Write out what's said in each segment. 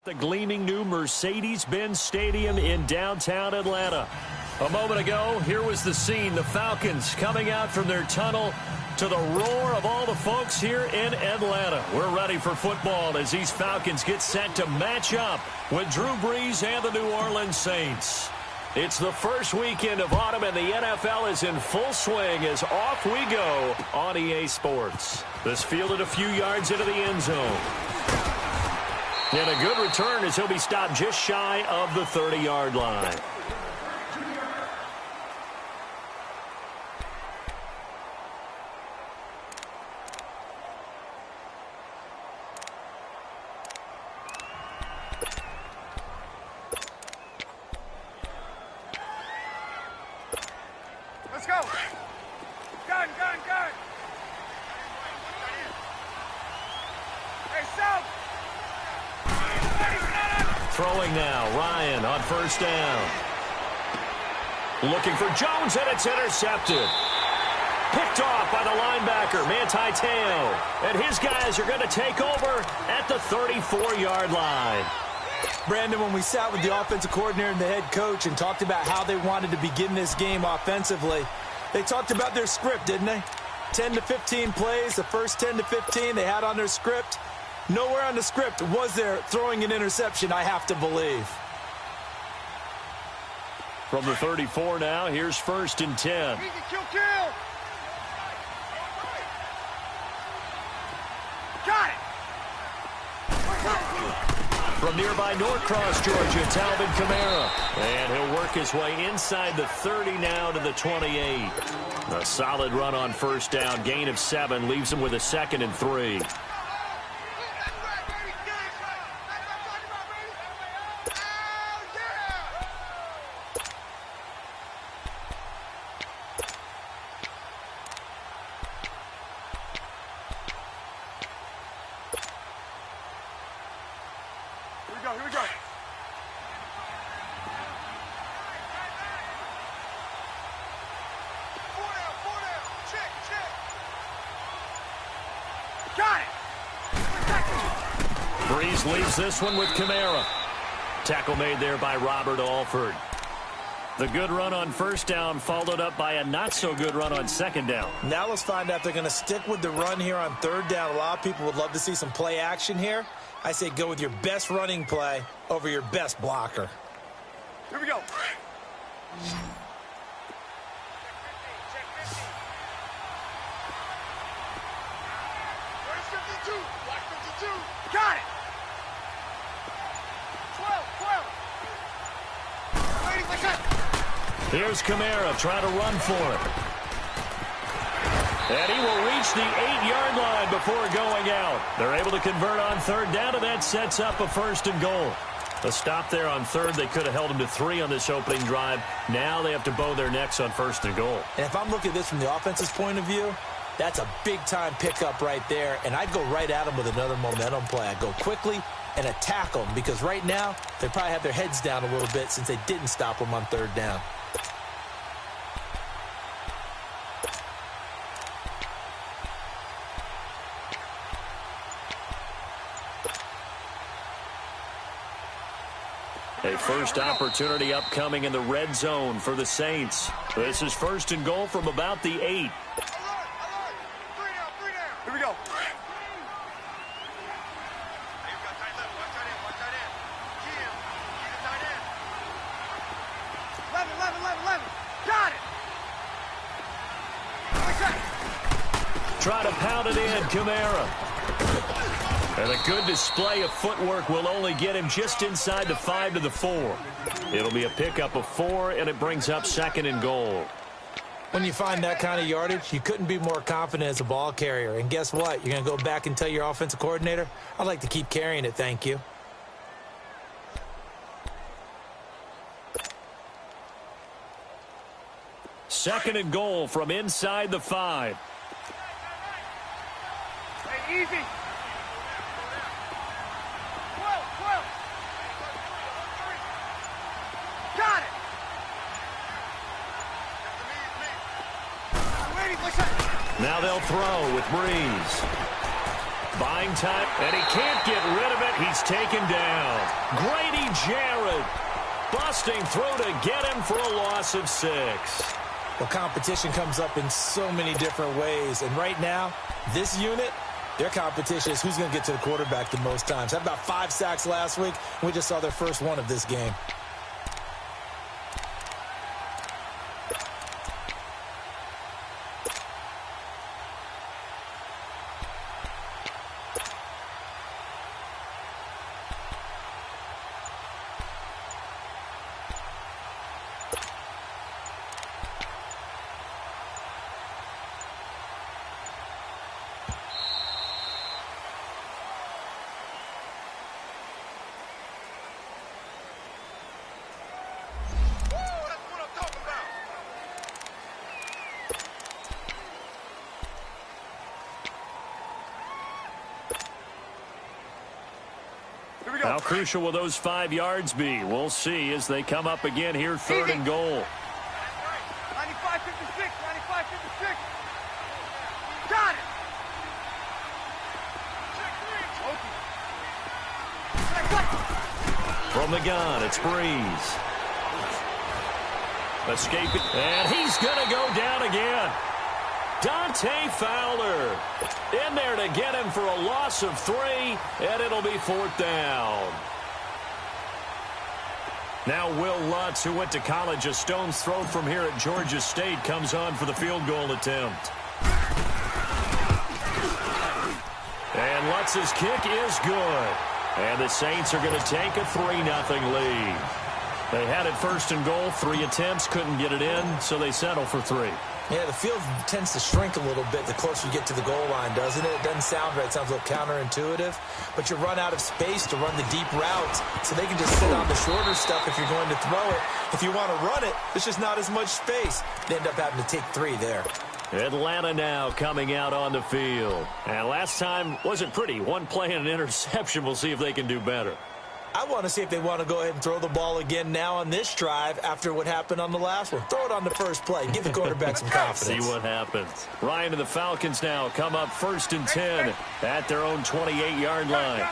The gleaming new Mercedes-Benz Stadium in downtown Atlanta. A moment ago, here was the scene. The Falcons coming out from their tunnel to the roar of all the folks here in Atlanta. We're ready for football as these Falcons get set to match up with Drew Brees and the New Orleans Saints. It's the first weekend of autumn, and the NFL is in full swing as off we go on EA Sports. This fielded a few yards into the end zone. And a good return as he'll be stopped just shy of the 30-yard line. Let's go. Gun. Hey, South. Throwing now, Ryan on first down. Looking for Jones, and it's intercepted. Picked off by the linebacker, Manti Te'o. And his guys are going to take over at the 34-yard line. Brandon, when we sat with the offensive coordinator and the head coach and talked about how they wanted to begin this game offensively, they talked about their script, didn't they? 10 to 15 plays, the first 10 to 15 they had on their script. Nowhere on the script was there throwing an interception, I have to believe. From the 34 now, here's 1st and 10. Easy, kill. Got it. From nearby Norcross, Georgia, Talvin Kamara. And he'll work his way inside the 30 now to the 28. A solid run on first down. Gain of 7 leaves him with a 2nd and 3. Here we go. Four down. Check. Got it. Brees leaves this one with Kamara. Tackle made there by Robert Alford. The good run on first down followed up by a not-so-good run on second down. Now let's find out if they're going to stick with the run here on third down. A lot of people would love to see some play action here. I say go with your best running play over your best blocker. Here we go. Where's 52? Black 52. Got it. 12. Ladies, like that. Here's Kamara trying to run for it. And he will reach the 8-yard line before going out. They're able to convert on third down, and that sets up a 1st and goal. A stop there on third. They could have held him to 3 on this opening drive. Now they have to bow their necks on 1st and goal. And if I'm looking at this from the offense's point of view, that's a big-time pickup right there. And I'd go right at him with another momentum play. I'd go quickly and attack them because right now they probably have their heads down a little bit since they didn't stop them on third down. A first opportunity upcoming in the red zone for the Saints. This is 1st and goal from about the 8. Alert. 3 down. Here we go. Eleven. Got it. Try to pound it in, Kamara. And a good display of footwork will only get him just inside the 5 to the 4. It'll be a pickup of 4, and it brings up 2nd and goal. When you find that kind of yardage, you couldn't be more confident as a ball carrier. And guess what? You're going to go back and tell your offensive coordinator, I'd like to keep carrying it, thank you. Second and goal from inside the 5. Hey, easy. 12. Got it. Ladies, like that. Now they'll throw with Brees. Buying time, and he can't get rid of it. He's taken down. Grady Jarrett busting through to get him for a loss of 6. Well, competition comes up in so many different ways. And right now, this unit, their competition is who's going to get to the quarterback the most times. Had about 5 sacks last week. We just saw their first one of this game. How crucial will those 5 yards be? We'll see as they come up again here, 3rd and goal. 95-56, 95-56. Got it. From the gun, it's Breeze. Escaping, and he's going to go down again. Dante Fowler in there to get him for a loss of 3, and it'll be 4th down. Now Will Lutz, who went to college a stone's throw from here at Georgia State, comes on for the field goal attempt. And Lutz's kick is good. And the Saints are going to take a 3-0 lead. They had it 1st and goal, 3 attempts, couldn't get it in, so they settle for 3. Yeah, the field tends to shrink a little bit the closer you get to the goal line, doesn't it? It doesn't sound right. It sounds a little counterintuitive. But you run out of space to run the deep routes, so they can just sit on the shorter stuff if you're going to throw it. If you want to run it, there's just not as much space. They end up having to take 3 there. Atlanta now coming out on the field. And last time wasn't pretty. 1 play and an interception. We'll see if they can do better. I want to see if they want to go ahead and throw the ball again now on this drive after what happened on the last one. Throw it on the first play. Give the quarterback some confidence. See what happens. Ryan and the Falcons now come up 1st and 10 at their own 28-yard line.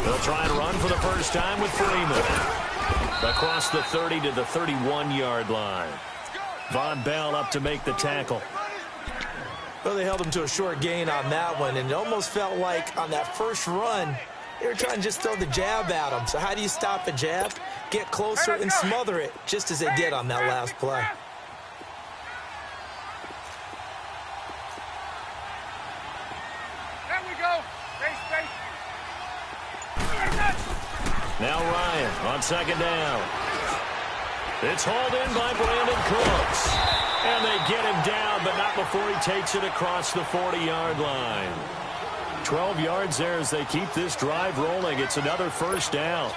They'll try and run for the first time with Freeman. Across the 30 to the 31-yard line. Von Bell up to make the tackle. Well, they held him to a short gain on that one, and it almost felt like on that first run, they were trying to just throw the jab at him. So how do you stop a jab? Get closer and smother it, just as they did on that last play. There we go. Space. Now Ryan on 2nd down. It's hauled in by Brandon Cooks. And they get him down, but not before he takes it across the 40-yard line. 12 yards there as they keep this drive rolling. It's another 1st down.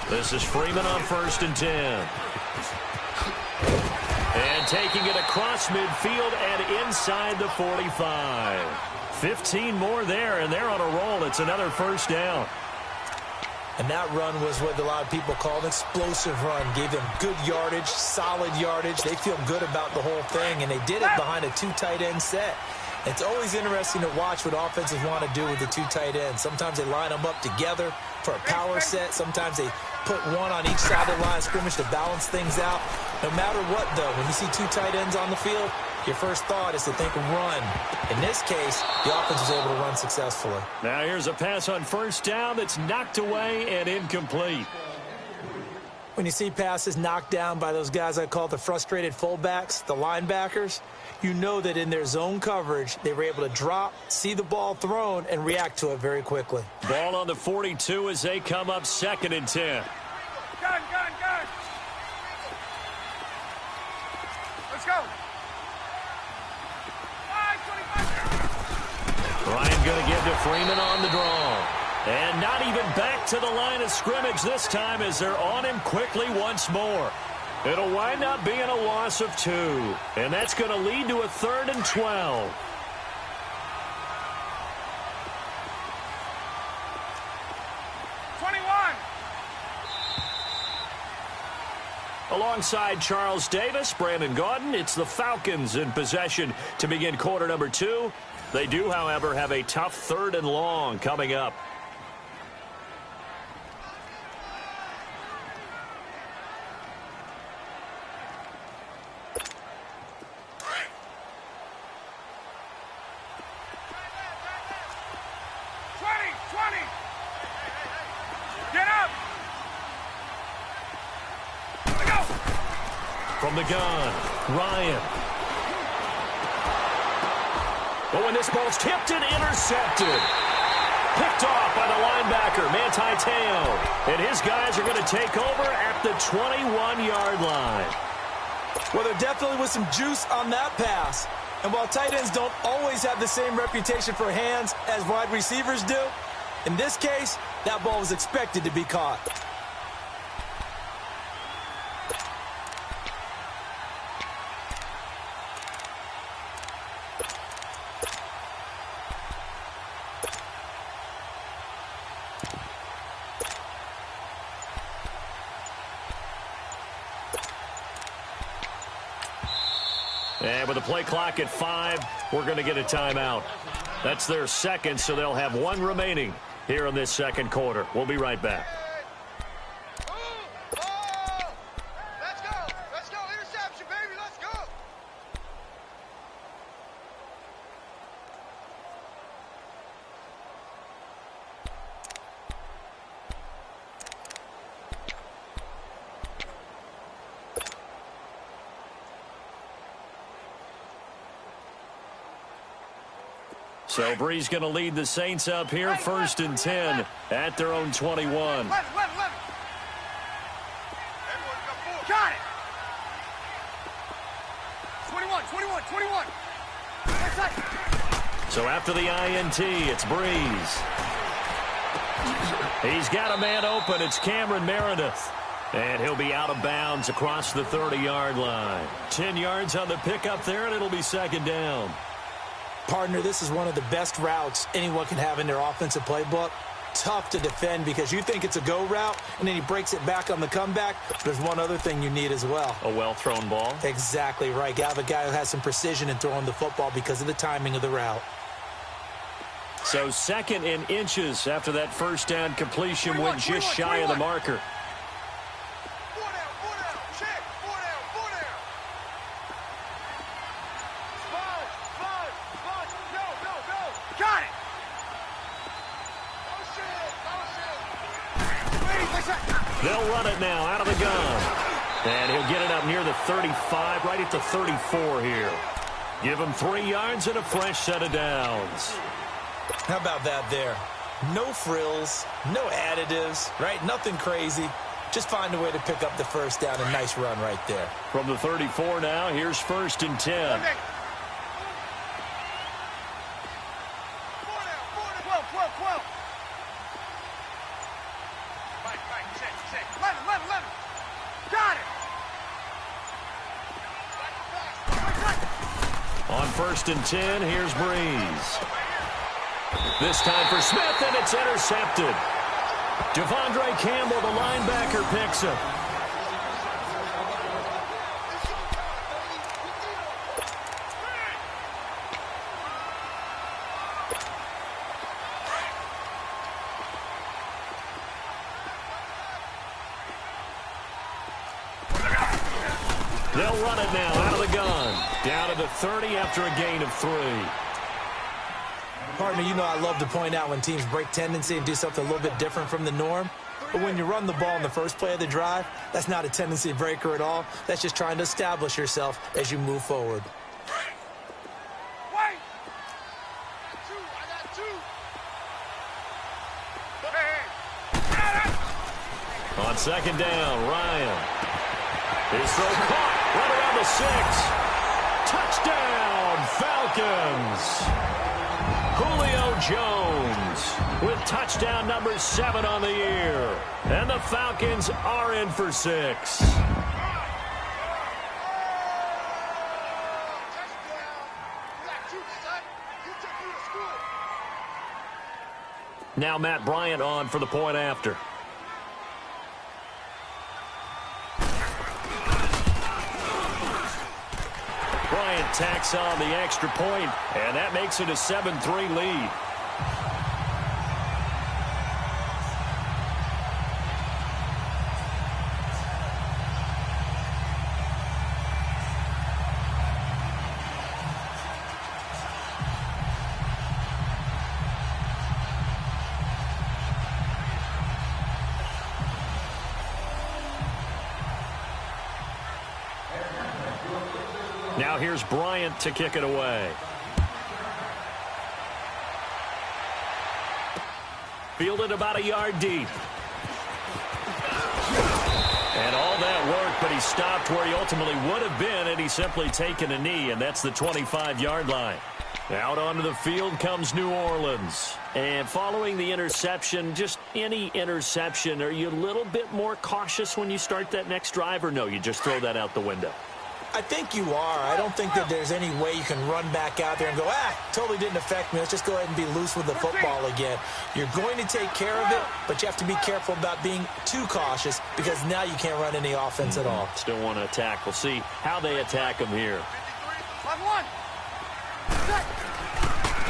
This is Freeman on 1st and 10. And taking it across midfield and inside the 45. 15 more there, and they're on a roll. It's another 1st down. And that run was what a lot of people call an explosive run. Gave them good yardage, solid yardage. They feel good about the whole thing, and they did it behind a 2 tight end set. It's always interesting to watch what offenses want to do with the 2 tight ends. Sometimes they line them up together for a power set. Sometimes they put one on each side of the line of scrimmage to balance things out. No matter what, though, when you see 2 tight ends on the field, your first thought is to think run. In this case, the offense was able to run successfully. Now here's a pass on 1st down that's knocked away and incomplete. When you see passes knocked down by those guys I call the frustrated fullbacks, the linebackers, you know that in their zone coverage, they were able to drop, see the ball thrown, and react to it very quickly. Ball on the 42 as they come up 2nd and 10. Gun. Let's go. Ryan going to give to Freeman on the draw. And not even back to the line of scrimmage this time as they're on him quickly once more. It'll wind up being a loss of 2. And that's going to lead to a 3rd and 12. Alongside Charles Davis, Brandon Gaudin, it's the Falcons in possession to begin quarter number 2. They do, however, have a tough 3rd and long coming up. From the gun, Ryan. But when this ball's tipped and intercepted. Picked off by the linebacker, Manti Te'o. And his guys are going to take over at the 21-yard line. Well, there definitely was some juice on that pass. And while tight ends don't always have the same reputation for hands as wide receivers do, in this case, that ball was expected to be caught. And with the play clock at 5, we're going to get a timeout. That's their second, so they'll have 1 remaining here in this second quarter. We'll be right back. Let's go. Interception, baby. Let's go. So Bree's going to lead the Saints up here, 1st and 10 at their own 21. 11. Got it. 21. So after the INT, it's Breeze. He's got a man open. It's Cameron Meredith. And he'll be out of bounds across the 30-yard line. 10 yards on the pickup there, and it'll be 2nd down. Partner, this is one of the best routes anyone can have in their offensive playbook. Tough to defend because you think it's a go route, and then he breaks it back on the comeback. There's one other thing you need as well. A well-thrown ball? Exactly right. You have a guy who has some precision in throwing the football because of the timing of the route. So 2nd and inches after that 1st down completion went just shy of the marker. Got it. They'll run it now out of the gun. And he'll get it up near the 35, right at the 34 here. Give him 3 yards and a fresh set of downs. How about that there? No frills, no additives, right? Nothing crazy. Just find a way to pick up the 1st down. A nice run right there. From the 34 now, here's 1st and 10. On 1st and 10, here's Breeze. This time for Smith, and it's intercepted. Devondre Campbell, the linebacker, picks it. They'll run it now out of the gun. Down to the 30 after a gain of 3. Partner, you know I love to point out when teams break tendency and do something a little bit different from the norm. But when you run the ball in the first play of the drive, that's not a tendency breaker at all. That's just trying to establish yourself as you move forward. Wait! I got 2. On 2nd down, Ryan. His throw caught right around the 6. Touchdown, Falcons. Julio Jones with touchdown number 7 on the year. And the Falcons are in for 6. Now Matt Bryant on for the point after. tacks on the extra point, and that makes it a 7-3 lead. Now here's Bryant to kick it away. Fielded about a yard deep. And all that work, but he stopped where he ultimately would have been had he simply taken a knee, and that's the 25-yard line. Out onto the field comes New Orleans. And following the interception, just any interception, are you a little bit more cautious when you start that next drive, or no, you just throw that out the window? I think you are. I don't think that there's any way you can run back out there and go, totally didn't affect me. Let's just go ahead and be loose with the football again. You're going to take care of it, but you have to be careful about being too cautious because now you can't run any offense at all. Still want to attack. We'll see how they attack him here.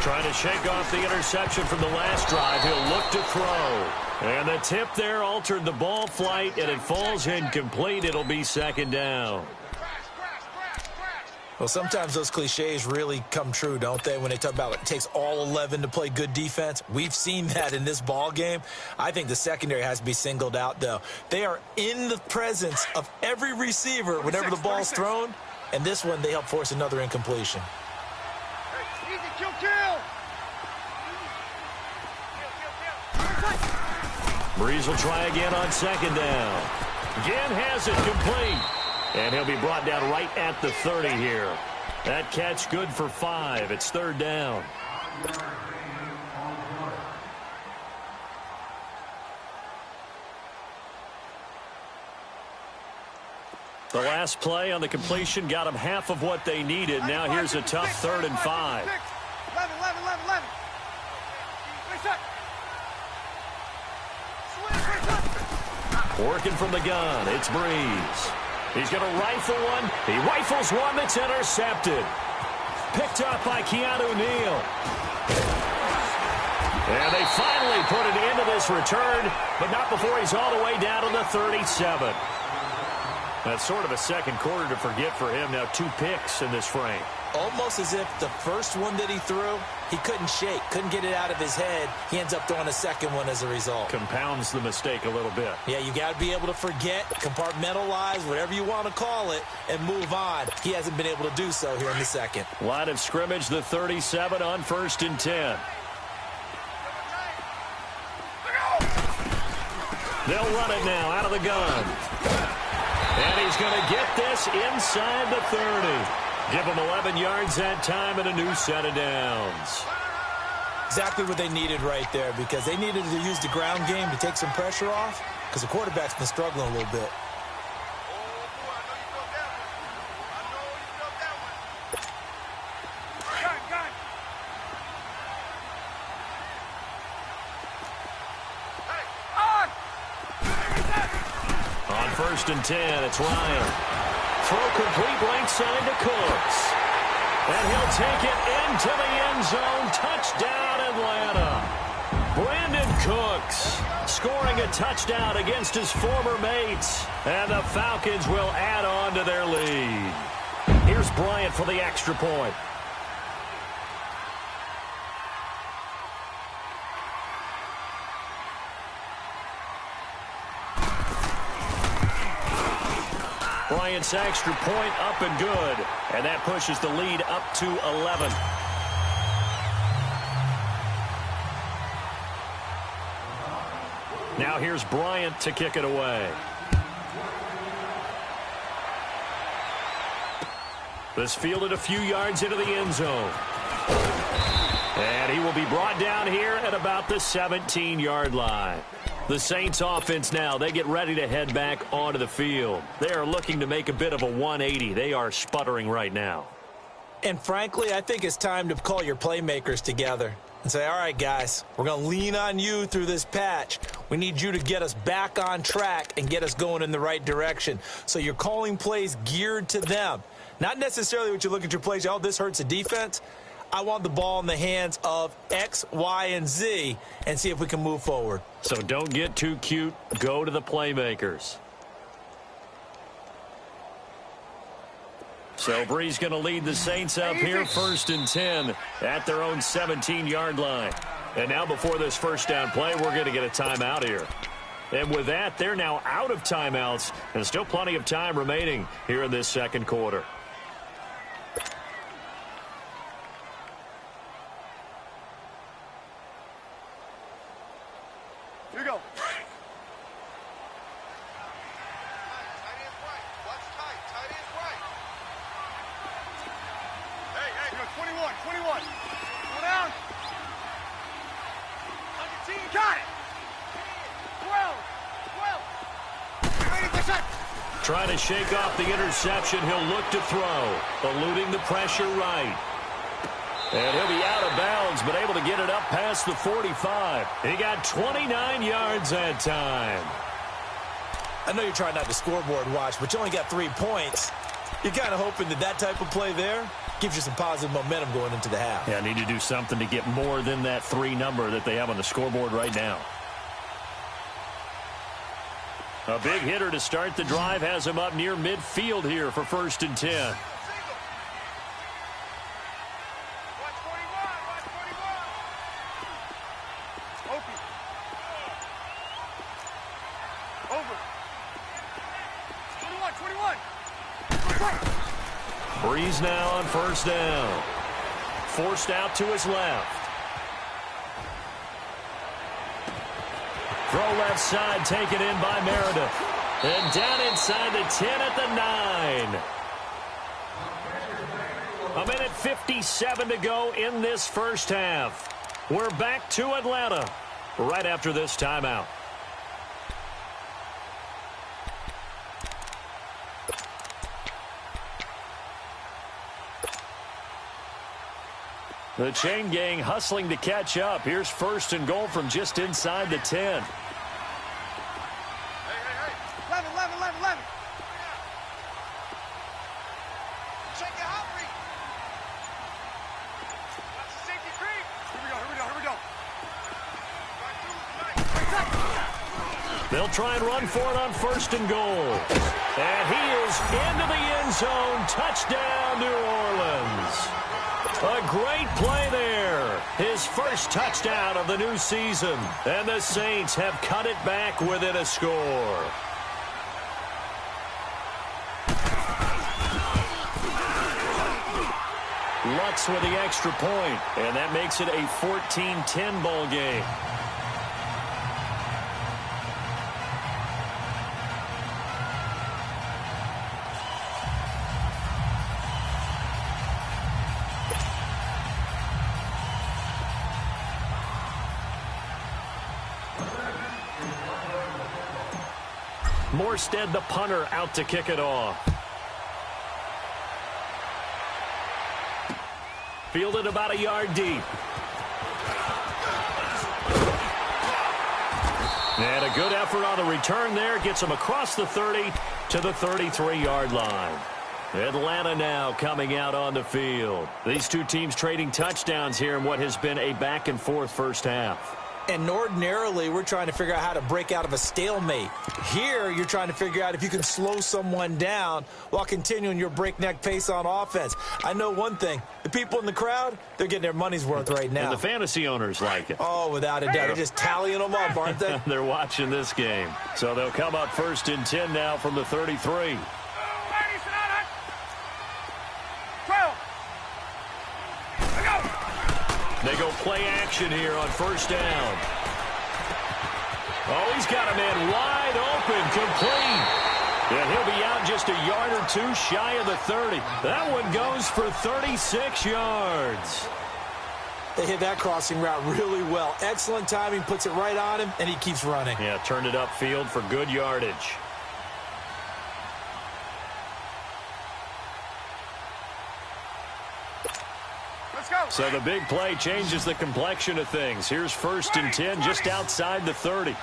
Trying to shake off the interception from the last drive. He'll look to throw. And the tip there altered the ball flight, and it falls incomplete. It'll be second down. Well, sometimes those cliches really come true, don't they, when they talk about it takes all 11 to play good defense? We've seen that in this ball game. I think the secondary has to be singled out, though. They are in the presence of every receiver whenever the ball's thrown, and this one they help force another incompletion. Easy, kill. Breeze will try again on second down. Again has it complete. And he'll be brought down right at the 30 here. That catch good for 5. It's third down. The last play on the completion got them half of what they needed. Now here's a tough 3rd and 5. 11. Working from the gun, it's Breeze. He's going to rifle one. He rifles one that's intercepted. Picked up by Keanu Neal. And they finally put it into this return, but not before he's all the way down to the 37. That's sort of a second quarter to forget for him. Now 2 picks in this frame. Almost as if the first one that he threw, he couldn't shake, couldn't get it out of his head. He ends up throwing a second one as a result. Compounds the mistake a little bit. Yeah, you got to be able to forget, compartmentalize, whatever you want to call it, and move on. He hasn't been able to do so here in the second. Line of scrimmage, the 37 on 1st and 10. They'll run it now out of the gun. And he's going to get this inside the 30. Give them 11 yards that time and a new set of downs. Exactly what they needed right there, because they needed to use the ground game to take some pressure off, because the quarterback's been struggling a little bit. On 1st and 10, it's Ryan. Throw complete right side to Cooks. And he'll take it into the end zone. Touchdown, Atlanta. Brandon Cooks scoring a touchdown against his former mates. And the Falcons will add on to their lead. Here's Bryant for the extra point. Bryant's extra point up and good. And that pushes the lead up to 11. Now here's Bryant to kick it away. This fielded a few yards into the end zone. And he will be brought down here at about the 17-yard line. The Saints offense now, they get ready to head back onto the field. They are looking to make a bit of a 180. They are sputtering right now. And frankly, I think it's time to call your playmakers together and say, all right, guys, we're going to lean on you through this patch. We need you to get us back on track and get us going in the right direction. So you're calling plays geared to them. Not necessarily what you look at your plays, oh, this hurts the defense. I want the ball in the hands of X, Y, and Z and see if we can move forward. So don't get too cute. Go to the playmakers. So Bree's going to lead the Saints up here, 1st and 10 at their own 17-yard line. And now before this first down play, we're going to get a timeout here. And with that, they're now out of timeouts, and still plenty of time remaining here in this second quarter. Here we go. Hey, 21. Go down. Got it. 12. Trying to shake off the interception. He'll look to throw, eluding the pressure right. And he'll be out of bounds, but able to get it up past the 45. He got 29 yards that time. I know you're trying not to scoreboard watch, but you only got 3 points. You're kind of hoping that that type of play there gives you some positive momentum going into the half. Yeah, need to do something to get more than that 3 number that they have on the scoreboard right now. A big hitter to start the drive has him up near midfield here for 1st and 10. Breeze now on 1st down. Forced out to his left. Throw left side, taken in by Meredith. And down inside the 10 at the 9. A minute 57 to go in this first half. We're back to Atlanta right after this timeout. The chain gang hustling to catch up. Here's 1st and goal from just inside the 10. Hey. 11. Check it out, Bree. That's a safety creep. Here we go. They'll try and run for it on 1st and goal. And he is into the end zone. Touchdown, New Orleans. A great play there. His first touchdown of the new season. And the Saints have cut it back within a score. Lutz with the extra point. And that makes it a 14-10 ball game. Morstead, the punter, out to kick it off. Fielded about a yard deep. And a good effort on the return there. Gets him across the 30 to the 33-yard line. Atlanta now coming out on the field. These two teams trading touchdowns here in what has been a back-and-forth first half. And ordinarily, we're trying to figure out how to break out of a stalemate. Here, you're trying to figure out if you can slow someone down while continuing your breakneck pace on offense. I know one thing. The people in the crowd, they're getting their money's worth right now. And the fantasy owners like it. Oh, without a doubt. They're just tallying them up, aren't they? They're watching this game. So they'll come up 1st and 10 now from the 33. They go play action here on 1st down. Oh, he's got a man wide open, complete. And he'll be out just a yard or 2 shy of the 30. That one goes for 36 yards. They hit that crossing route really well. Excellent timing, puts it right on him, and he keeps running. Yeah, turned it upfield for good yardage. So the big play changes the complexion of things. Here's 1st and 10 just outside the 30.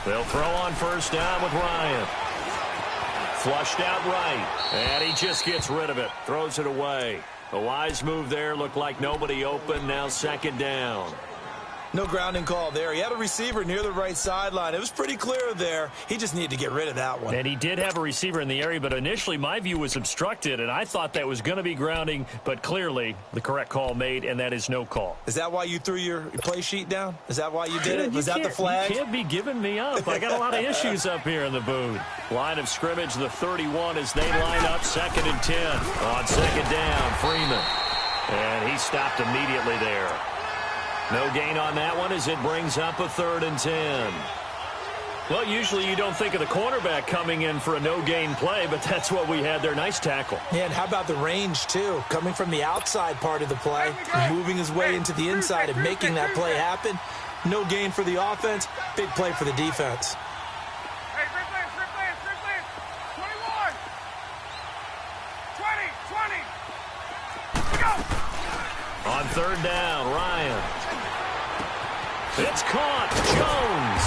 They'll throw on first down with Ryan. Flushed out right, and he just gets rid of it. Throws it away. A wise move there. Looked like nobody open. Now second down. No grounding call there. He had a receiver near the right sideline. It was pretty clear there. He just needed to get rid of that one. And he did have a receiver in the area, but initially my view was obstructed, and I thought that was going to be grounding, but clearly the correct call made, and that is no call. Is that why you threw your play sheet down? Is that why you did it? Was that the flag? You can't be giving me up. I got a lot of issues up here in the booth. Line of scrimmage, the 31 as they line up, 2nd and 10. On second down, Freeman. And he stopped immediately there. No gain on that one as it brings up a 3rd and 10. Well, usually you don't think of the cornerback coming in for a no-gain play, but that's what we had there. Nice tackle. Yeah, and how about the range, too? Coming from the outside part of the play, moving his way into the inside and making that play happen. No gain for the offense, big play for the defense. Hey, free play. 21. 20. Go. On 3rd down, Ryan. It's caught. Jones.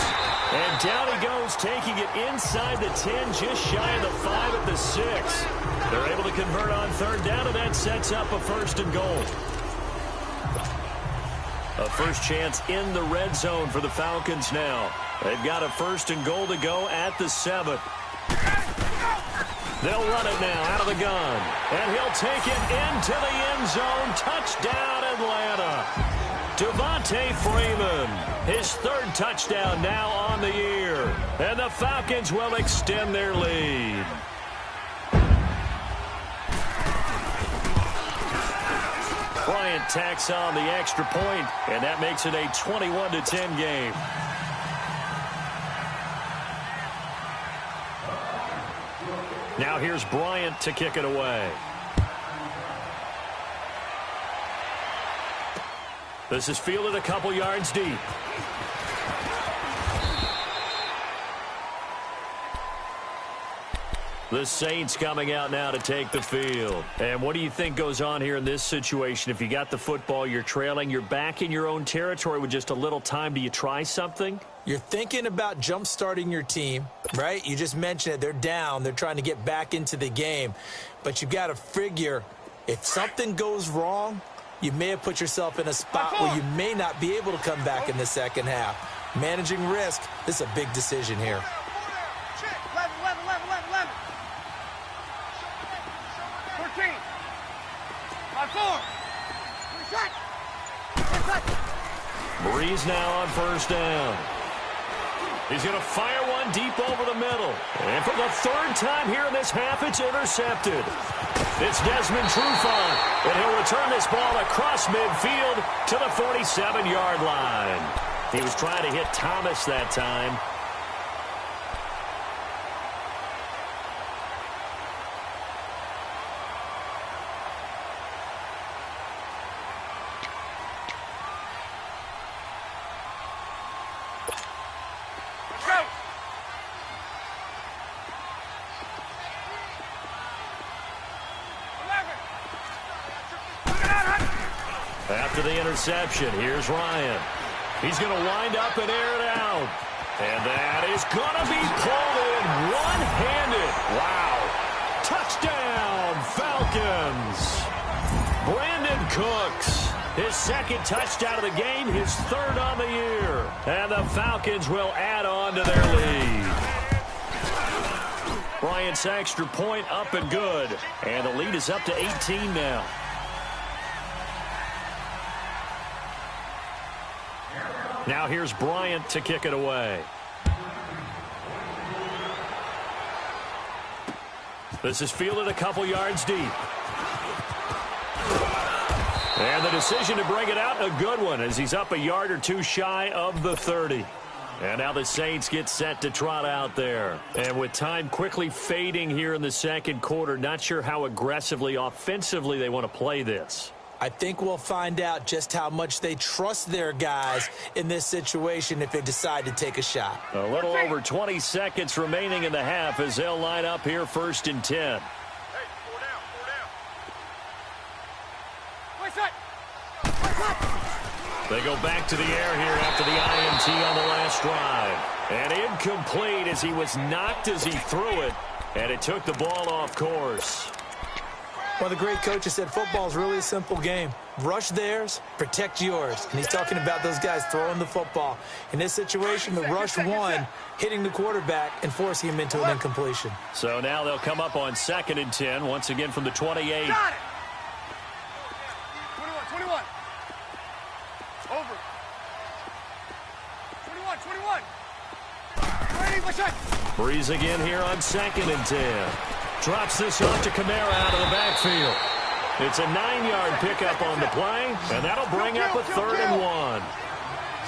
And down he goes, taking it inside the 10, just shy of the 5 at the 6. They're able to convert on 3rd down, and that sets up a 1st and goal. A first chance in the red zone for the Falcons now. They've got a 1st and goal to go at the 7. They'll run it now out of the gun. And he'll take it into the end zone. Touchdown, Atlanta. Devontae Freeman, his 3rd touchdown now on the year. And the Falcons will extend their lead. Bryant tacks on the extra point, and that makes it a 21-10 game. Now here's Bryant to kick it away. This is fielded a couple yards deep. The Saints coming out now to take the field. And what do you think goes on here in this situation? If you got the football, you're trailing, you're back in your own territory with just a little time. Do you try something? You're thinking about jump-starting your team, right? You just mentioned it. They're down. They're trying to get back into the game. But you've got to figure if something goes wrong, you may have put yourself in a spot where you may not be able to come back in the second half. Managing risk, this is a big decision here. 14. 5-4. Breeze now on first down. He's going to fire one deep over the middle. And for the 3rd time here in this half, it's intercepted. It's Desmond Trufant, and he'll return this ball across midfield to the 47-yard line. He was trying to hit Thomas that time. After the interception, here's Ryan. He's going to wind up and air it out. And that is going to be pulled in one-handed. Wow. Touchdown, Falcons. Brandon Cooks, his 2nd touchdown of the game, his 3rd on the year. And the Falcons will add on to their lead. Bryant's extra point up and good. And the lead is up to 18 now. Now here's Bryant to kick it away. This is fielded a couple yards deep. And the decision to bring it out, a good one, as he's up a yard or two shy of the 30. And now the Saints get set to trot out there. And with time quickly fading here in the 2nd quarter, not sure how aggressively, offensively they want to play this. I think we'll find out just how much they trust their guys in this situation if they decide to take a shot. A little over 20 seconds remaining in the half as they'll line up here 1st and 10. Hey, 4 down. Play set. They go back to the air here after the INT on the last drive. And incomplete as he was knocked as he threw it. And it took the ball off course. Well, the great coach has said football is really a simple game. Rush theirs, protect yours. And he's talking about those guys throwing the football. In this situation, the rush won, hitting the quarterback and forcing him into an incompletion. So now they'll come up on 2nd and 10, once again from the 28. Got it. 21. Over. 21. Ready, watch out. Breeze again here on 2nd and 10. Drops this off to Kamara out of the backfield. It's a 9-yard pickup on the play, and that'll bring up a 3rd and 1.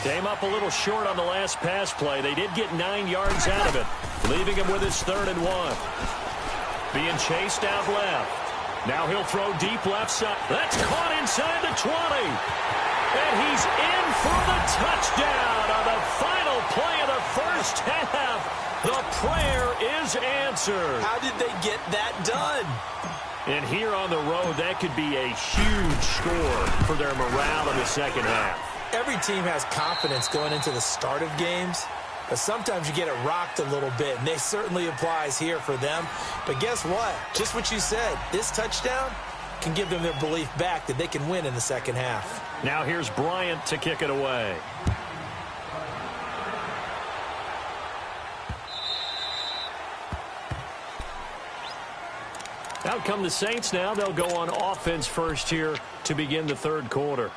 Came up a little short on the last pass play. They did get 9 yards out of it, leaving him with his 3rd and 1. Being chased out left. Now he'll throw deep left side. That's caught inside the 20. And he's in for the touchdown on the final play of the first half. The prayer is answered. How did they get that done? And here on the road, that could be a huge score for their morale in the second half. Every team has confidence going into the start of games, but sometimes you get it rocked a little bit, and this certainly applies here for them. But guess what? Just what you said, this touchdown can give them their belief back that they can win in the second half. Now here's Bryant to kick it away. Out come the Saints now. They'll go on offense first here to begin the 3rd quarter.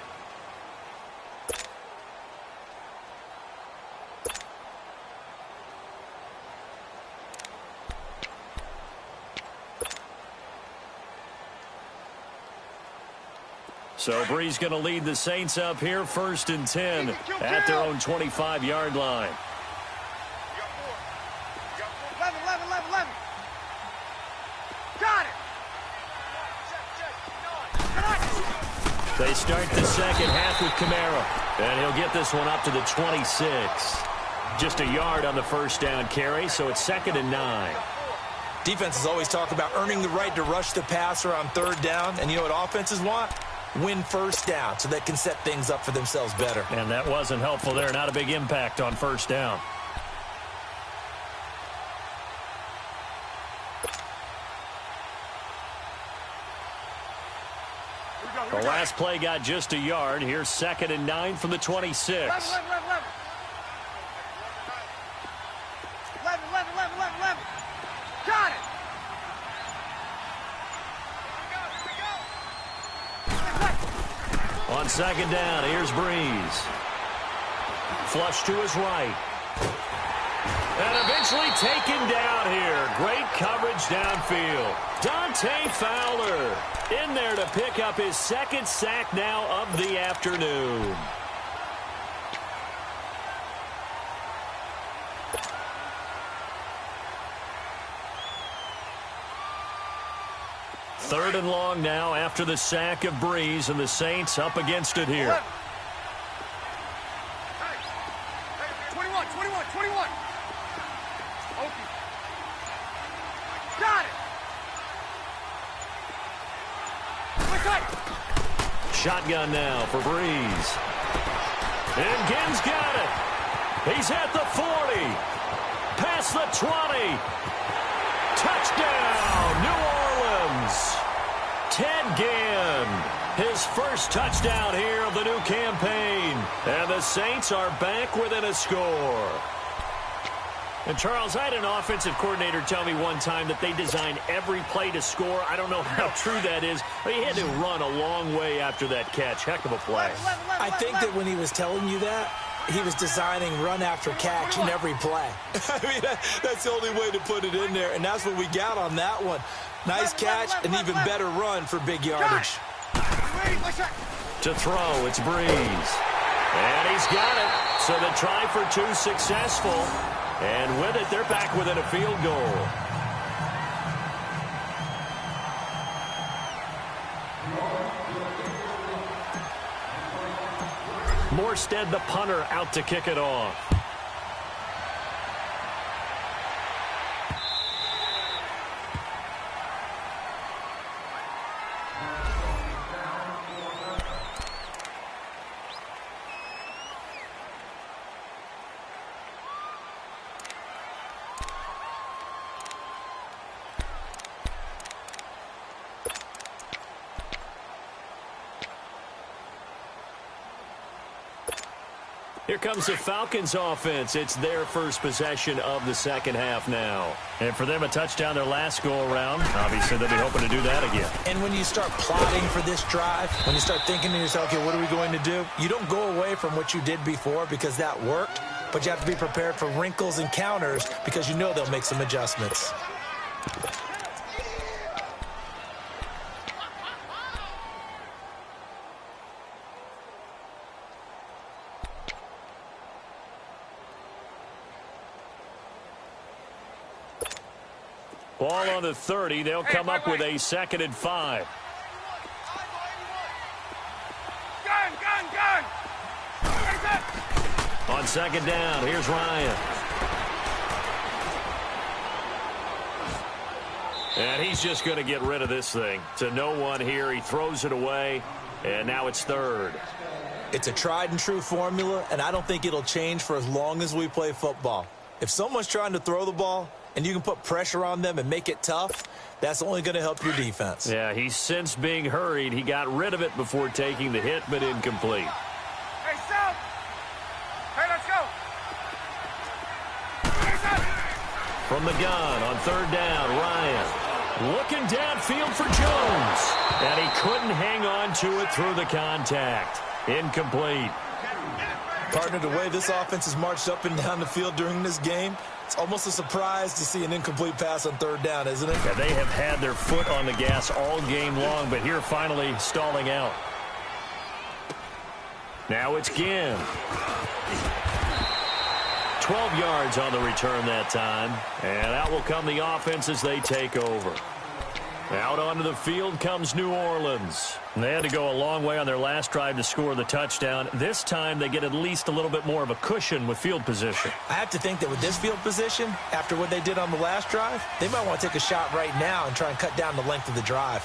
So Breeze going to lead the Saints up here 1st and 10 at their own 25-yard line. You got 4. 11. Got it. They start the second half with Kamara, and he'll get this one up to the 26. Just a yard on the first down carry, so it's 2nd and 9. Defenses always talk about earning the right to rush the passer on 3rd down, and you know what offenses want? Win 1st down so they can set things up for themselves better. And that wasn't helpful there. Not a big impact on 1st down. The last play got just a yard. Here's 2nd and 9 from the 26. 11. Got it. On 2nd down, here's Breeze. Flush to his right. And eventually taken down here. Great coverage downfield. Dante Fowler in there to pick up his 2nd sack now of the afternoon. Third and long now after the sack of Breeze, and the Saints up against it here. 21. Okay. Got it. Shotgun now for Breeze. And Ginn's got it. He's at the 40. Past the 20. Touchdown, New Orleans. Ted Ginn, his first touchdown here of the new campaign. And the Saints are back within a score. And, Charles, I had an offensive coordinator tell me one time that they design every play to score. I don't know how true that is, but he had to run a long way after that catch. Heck of a play. I think that when he was telling you that, he was designing run after catch in every play. I mean, that's the only way to put it in there, and that's what we got on that one. Nice catch, an even better run for big yardage. To throw, it's Breeze. And he's got it. So the try for 2 successful. And with it, they're back within a field goal. Morstead, the punter, out to kick it off. Here comes the Falcons offense. It's their first possession of the second half now. And for them, a touchdown their last go-around. Obviously, they'll be hoping to do that again. And when you start plotting for this drive, when you start thinking to yourself, okay, what are we going to do? You don't go away from what you did before because that worked, but you have to be prepared for wrinkles and counters because you know they'll make some adjustments. Ball on the 30. They'll come up with a 2nd and 5. Gun! On 2nd down, here's Ryan. And he's just going to get rid of this thing. To no one here. He throws it away, and now it's 3rd. It's a tried-and-true formula, and I don't think it'll change for as long as we play football. If someone's trying to throw the ball, and you can put pressure on them and make it tough, that's only going to help your defense. Yeah, he's since being hurried. He got rid of it before taking the hit, but incomplete. Hey, South! Hey, let's go! Hey, South! From the gun on 3rd down, Ryan looking downfield for Jones. And he couldn't hang on to it through the contact. Incomplete. Partner, the way this offense has marched up and down the field during this game, it's almost a surprise to see an incomplete pass on 3rd down, isn't it? Yeah, they have had their foot on the gas all game long, but here finally stalling out. Now it's Ginn. 12 yards on the return that time. And out will come the offense as they take over. Out onto the field comes New Orleans. They had to go a long way on their last drive to score the touchdown. This time they get at least a little bit more of a cushion with field position. I have to think that with this field position, after what they did on the last drive, they might want to take a shot right now and try and cut down the length of the drive.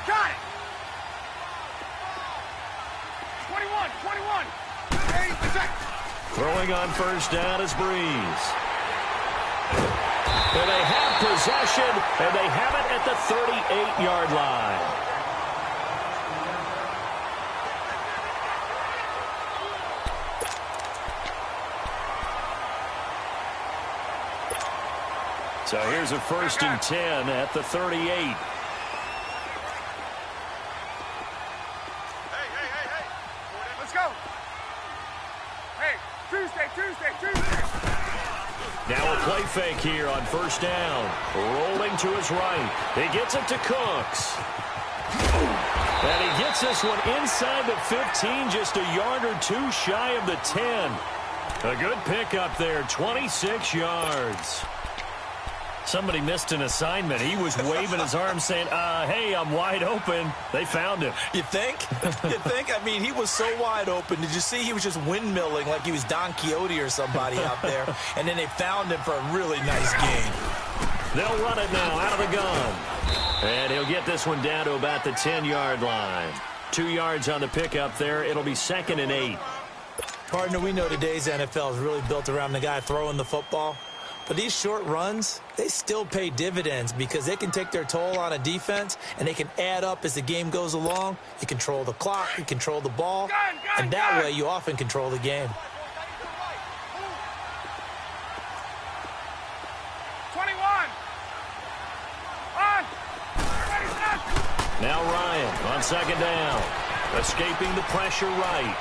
Got it! 21! Hey, attack! Throwing on 1st down is Breeze. And they have possession, and they have it at the 38-yard line. So here's a 1st and 10 at the 38. Hey! Let's go! Hey, Tuesday! Now a play fake here on 1st down. Rolling to his right. He gets it to Cooks. And he gets this one inside the 15, just a yard or two shy of the 10. A good pickup there, 26 yards. Somebody missed an assignment. He was waving his arm saying, hey, I'm wide open. They found him. You think? You think? I mean, he was so wide open. Did you see he was just windmilling like he was Don Quixote or somebody out there? And then they found him for a really nice gain. They'll run it now out of the gun. And he'll get this one down to about the 10-yard line. 2 yards on the pickup there. It'll be 2nd and 8. Partner, we know today's NFL is really built around the guy throwing the football. But these short runs, they still pay dividends because they can take their toll on a defense and they can add up as the game goes along. You control the clock, you control the ball, and that way you often control the game. 21! On! Ready, set! Now Ryan on 2nd down. Escaping the pressure right.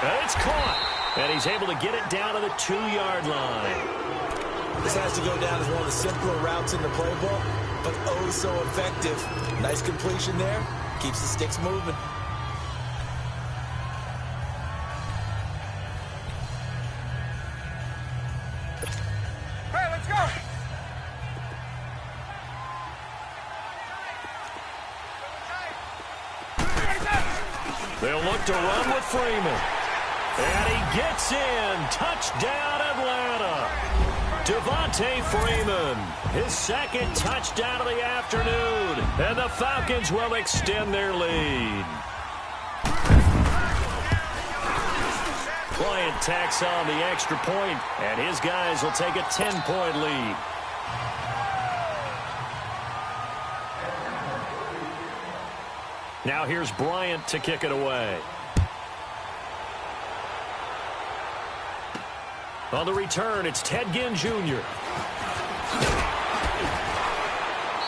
And it's caught. And he's able to get it down to the 2-yard line. This has to go down as one of the simpler routes in the playbook, but oh so effective. Nice completion there. Keeps the sticks moving. Hey, let's go! They'll look to run with Freeman. And he gets in. Touchdown, Atlanta. Devontae Freeman, his 2nd touchdown of the afternoon. And the Falcons will extend their lead. Bryant tacks on the extra point, and his guys will take a 10-point lead. Now here's Bryant to kick it away. On the return, it's Ted Ginn Jr.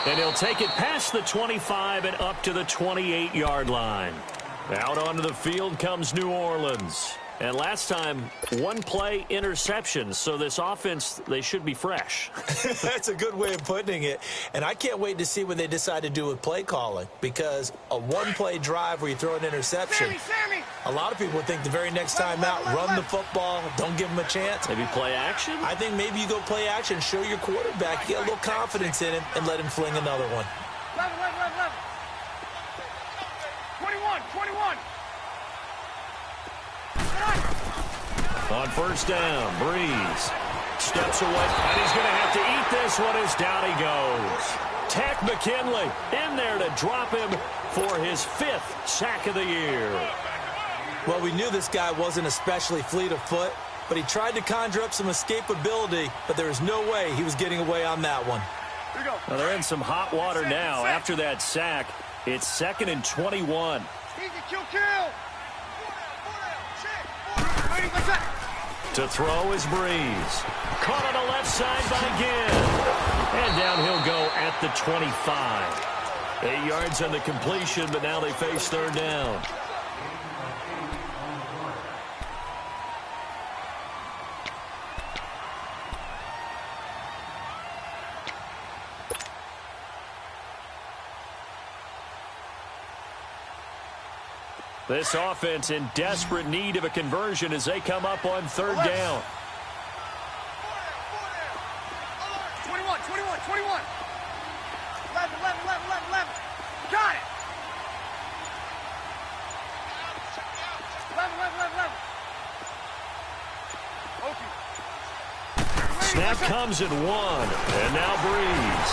And he'll take it past the 25 and up to the 28-yard line. Out onto the field comes New Orleans. And last time, one play interception. So this offense, they should be fresh. That's a good way of putting it. And I can't wait to see what they decide to do with play calling. Because a one-play drive where you throw an interception, Sammy! a lot of people think the very next time out, run the football, don't give them a chance. Maybe play action? I think maybe you go play action, show your quarterback, get a little confidence in him, and let him fling another one. 21. On first down, Breeze steps away, and he's going to have to eat this one as down he goes. Tech McKinley in there to drop him for his 5th sack of the year. Well, we knew this guy wasn't especially fleet of foot, but he tried to conjure up some escapability, but there was no way he was getting away on that one. Here we go. Well, they're in some hot water now. After that sack, it's 2nd and 21. Easy, kill. Waiting, what's that? To throw is Breeze. Caught on the left side by Ginn. And down he'll go at the 25. 8 yards on the completion, but now they face 3rd down. This offense in desperate need of a conversion as they come up on 3rd down. 21. 11. Got it. 11. Okay. Snap comes at 1. And now Breeze.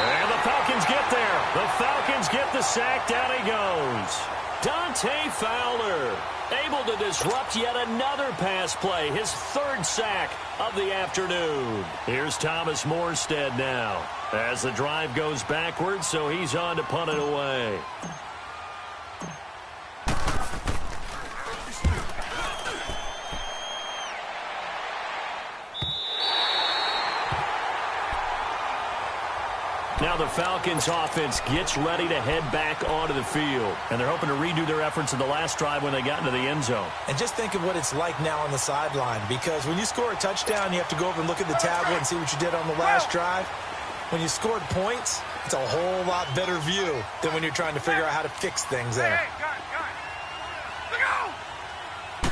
And the Falcons get there. The Falcons get the sack. Down he goes. Dante Fowler able to disrupt yet another pass play. His 3rd sack of the afternoon. Here's Thomas Morstead now as the drive goes backwards, so he's on to punt it away. Now the Falcons offense gets ready to head back onto the field. And they're hoping to redo their efforts in the last drive when they got into the end zone. And just think of what it's like now on the sideline. Because when you score a touchdown, you have to go over and look at the tablet and see what you did on the last drive. When you scored points, it's a whole lot better view than when you're trying to figure out how to fix things there. Hey, got it.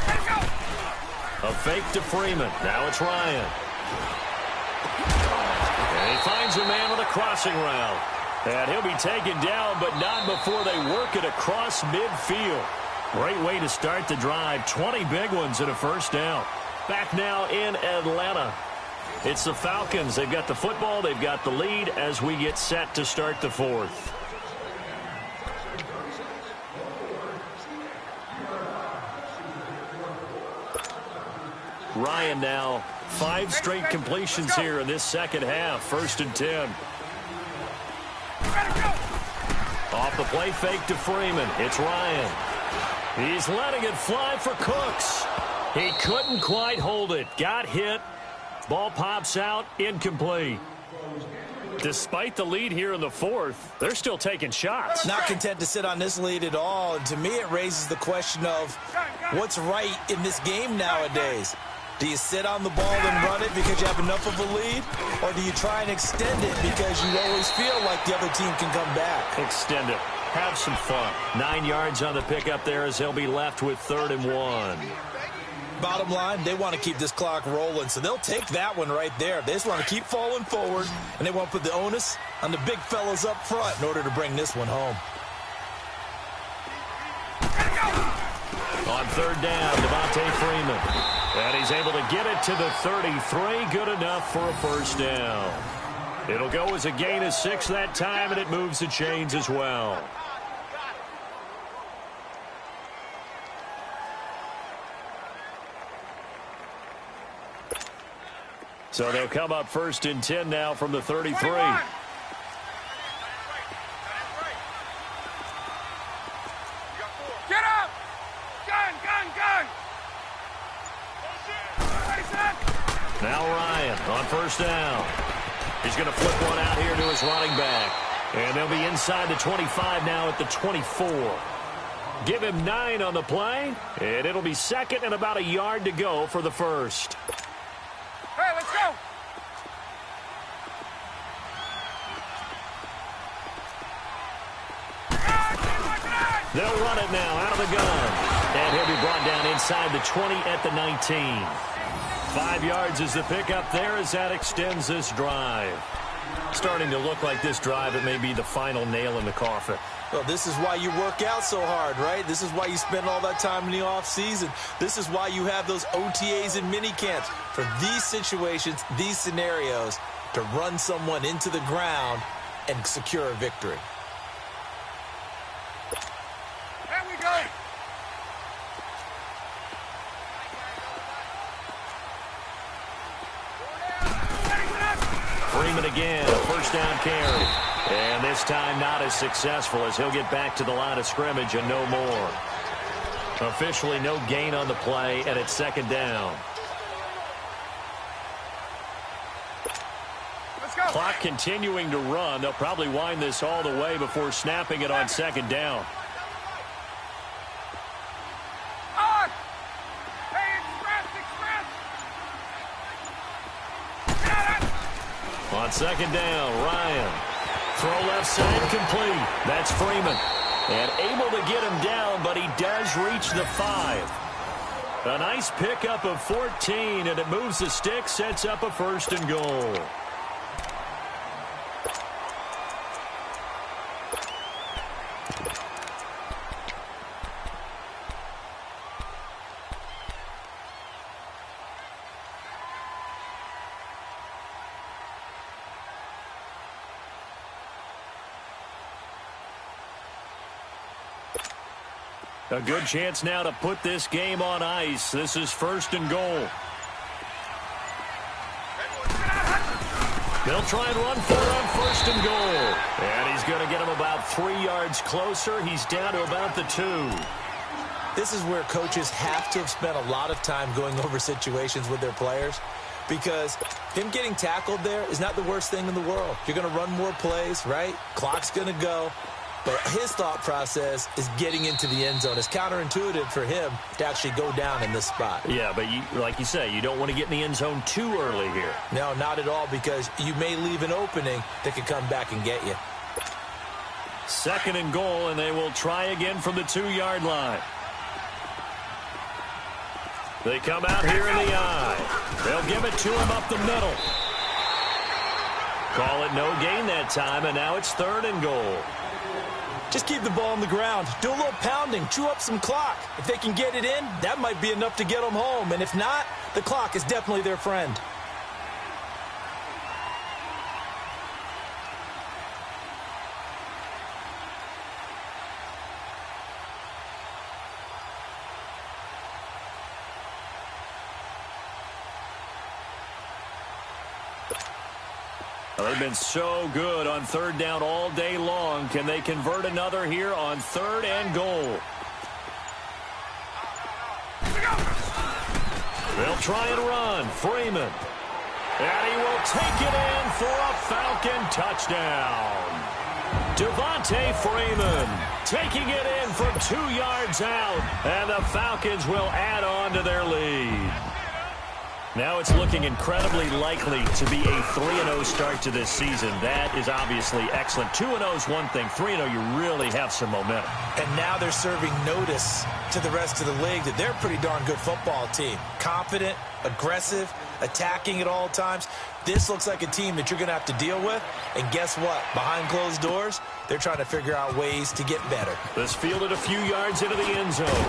Let's go. A fake to Freeman. Now it's Ryan. And he finds a man with a crossing route. And he'll be taken down, but not before they work it across midfield. Great way to start the drive. 20 big ones and a 1st down. Back now in Atlanta. It's the Falcons. They've got the football. They've got the lead as we get set to start the 4th. Ryan now. 5 straight completions here in this second half. 1st and 10. Off the play fake to Freeman. It's Ryan. He's letting it fly for Cooks. He couldn't quite hold it. Got hit. Ball pops out. Incomplete. Despite the lead here in the 4th, they're still taking shots. Not content to sit on this lead at all. And to me, it raises the question of what's right in this game nowadays. Do you sit on the ball and run it because you have enough of a lead? Or do you try and extend it because you always feel like the other team can come back? Extend it. Have some fun. 9 yards on the pickup there as he'll be left with 3rd and 1. Bottom line, they want to keep this clock rolling, so they'll take that one right there. They just want to keep falling forward, and they want to put the onus on the big fellas up front in order to bring this one home. On 3rd down, Devontae Freeman. And he's able to get it to the 33. Good enough for a 1st down. It'll go as a gain of 6 that time, and it moves the chains as well. So they'll come up 1st and 10 now from the 33. 21. first down. He's going to flip one out here to his running back. And they'll be inside the 25 now at the 24. Give him 9 on the play, and it'll be second and about a yard to go for the first. Hey, let's go! They'll run it now out of the gun. And he'll be brought down inside the 20 at the 19. 5 yards is the pickup there as that extends this drive. Starting to look like this drive, it may be the final nail in the coffin. Well, this is why you work out so hard, right? This is why you spend all that time in the offseason. This is why you have those OTAs and mini camps. For these situations, these scenarios, to run someone into the ground and secure a victory. There we go! Freeman again, a first down carry. And this time not as successful as he'll get back to the line of scrimmage and no more. Officially no gain on the play, and it's second down. Let's go! Clock continuing to run. They'll probably wind this all the way before snapping it on second down. On! Hey, express! On second down, Ryan. Throw left side complete. That's Freeman. And able to get him down, but he does reach the 5. A nice pickup of 14, and it moves the stick, sets up a first and goal. A good chance now to put this game on ice. This is first and goal. They'll try and run for it on first and goal. And he's going to get him about 3 yards closer. He's down to about the 2. This is where coaches have to have spent a lot of time going over situations with their players, because him getting tackled there is not the worst thing in the world. You're going to run more plays, right? Clock's going to go. But his thought process is getting into the end zone. It's counterintuitive for him to actually go down in this spot. Yeah, but like you say, you don't want to get in the end zone too early here. No, not at all, because you may leave an opening that could come back and get you. Second and goal, and they will try again from the 2-yard line. They come out here in the eye. They'll give it to him up the middle. Call it no gain that time, and now it's third and goal. Just keep the ball on the ground. Do a little pounding. Chew up some clock. If they can get it in, that might be enough to get them home. And if not, the clock is definitely their friend. They've been so good on third down all day long. Can they convert another here on third and goal? They'll try and run. Freeman. And he will take it in for a Falcon touchdown. Devontae Freeman taking it in from 2 yards out. And the Falcons will add on to their lead. Now it's looking incredibly likely to be a 3-0 start to this season. That is obviously excellent. 2-0 is one thing. 3-0, you really have some momentum. And now they're serving notice to the rest of the league that they're a pretty darn good football team. Confident, aggressive, attacking at all times. This looks like a team that you're going to have to deal with. And guess what? Behind closed doors, they're trying to figure out ways to get better. This fielded a few yards into the end zone.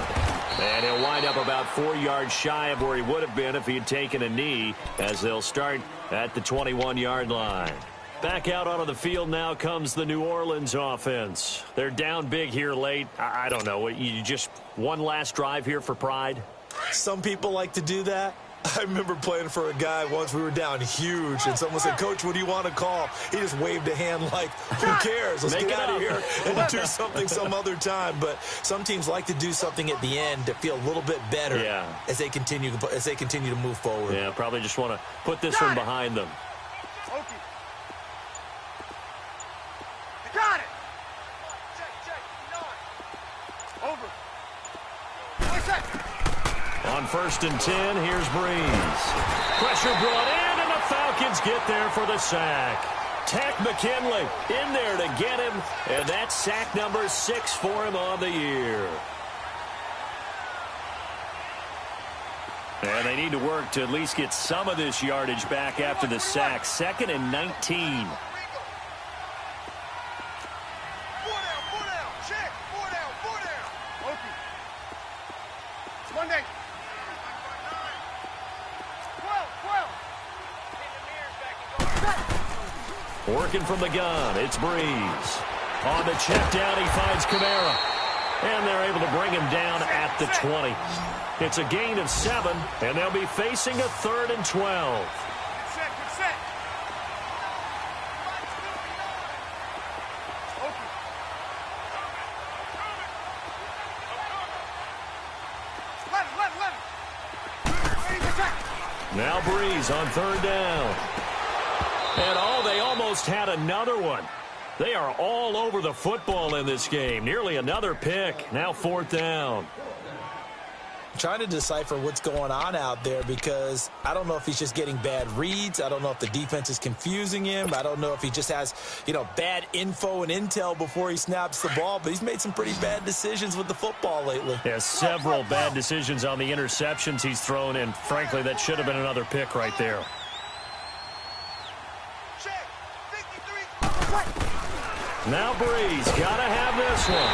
And he'll wind up about 4 yards shy of where he would have been if he had taken a knee, as they'll start at the 21-yard line. Back out onto the field now comes the New Orleans offense. They're down big here late. I don't know. You just one last drive here for pride? Some people like to do that. I remember playing for a guy once. We were down huge, and someone said, "Coach, what do you want to call?" He just waved a hand like, "Who cares? Let's get out of here and do something some other time." But some teams like to do something at the end to feel a little bit better as they continue to move forward. Yeah, probably just want to put this one behind them. Okay. You got it. Over. On 1st and 10, here's Breeze. Pressure brought in, and the Falcons get there for the sack. Tack McKinley in there to get him, and that's sack number 6 for him on the year. And they need to work to at least get some of this yardage back after the sack. 2nd and 19. Monday. 12. Working from the gun, it's Breeze. On the check down, he finds Kamara. And they're able to bring him down at the 20. It's a gain of 7, and they'll be facing a 3rd and 12. Get set. Now Breeze on 3rd down. And they almost had another one. They are all over the football in this game. Nearly another pick. Now 4th down. I'm trying to decipher what's going on out there because I don't know if he's just getting bad reads. I don't know if the defense is confusing him. I don't know if he just has, bad info and intel before he snaps the ball. But he's made some pretty bad decisions with the football lately. Yeah, several bad decisions on the interceptions he's thrown, and frankly, that should have been another pick right there. Now Breeze got to have this one.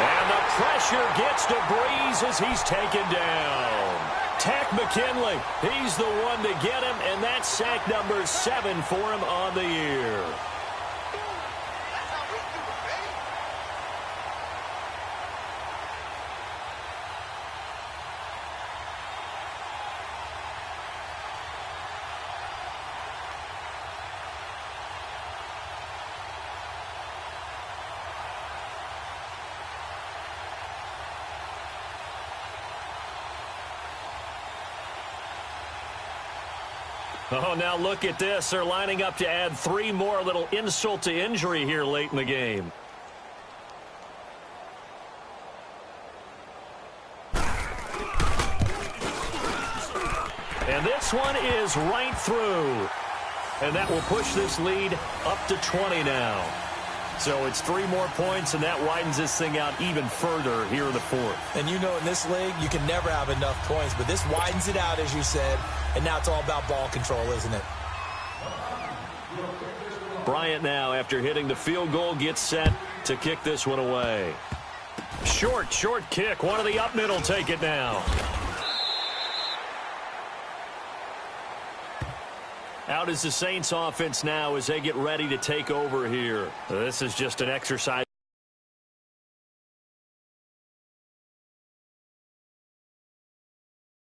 And the pressure gets to Breeze as he's taken down. Tack McKinley, he's the one to get him, and that's sack number 7 for him on the year. Oh, now look at this. They're lining up to add 3 more, a little insult to injury here late in the game. And this one is right through. And that will push this lead up to 20 now. So it's 3 more points, and that widens this thing out even further here in the 4th. And in this league, you can never have enough points, but this widens it out, as you said, and now it's all about ball control, isn't it? Bryant now, after hitting the field goal, gets set to kick this one away. Short kick. One of the up middle take it now. Out is the Saints offense now as they get ready to take over here. This is just an exercise.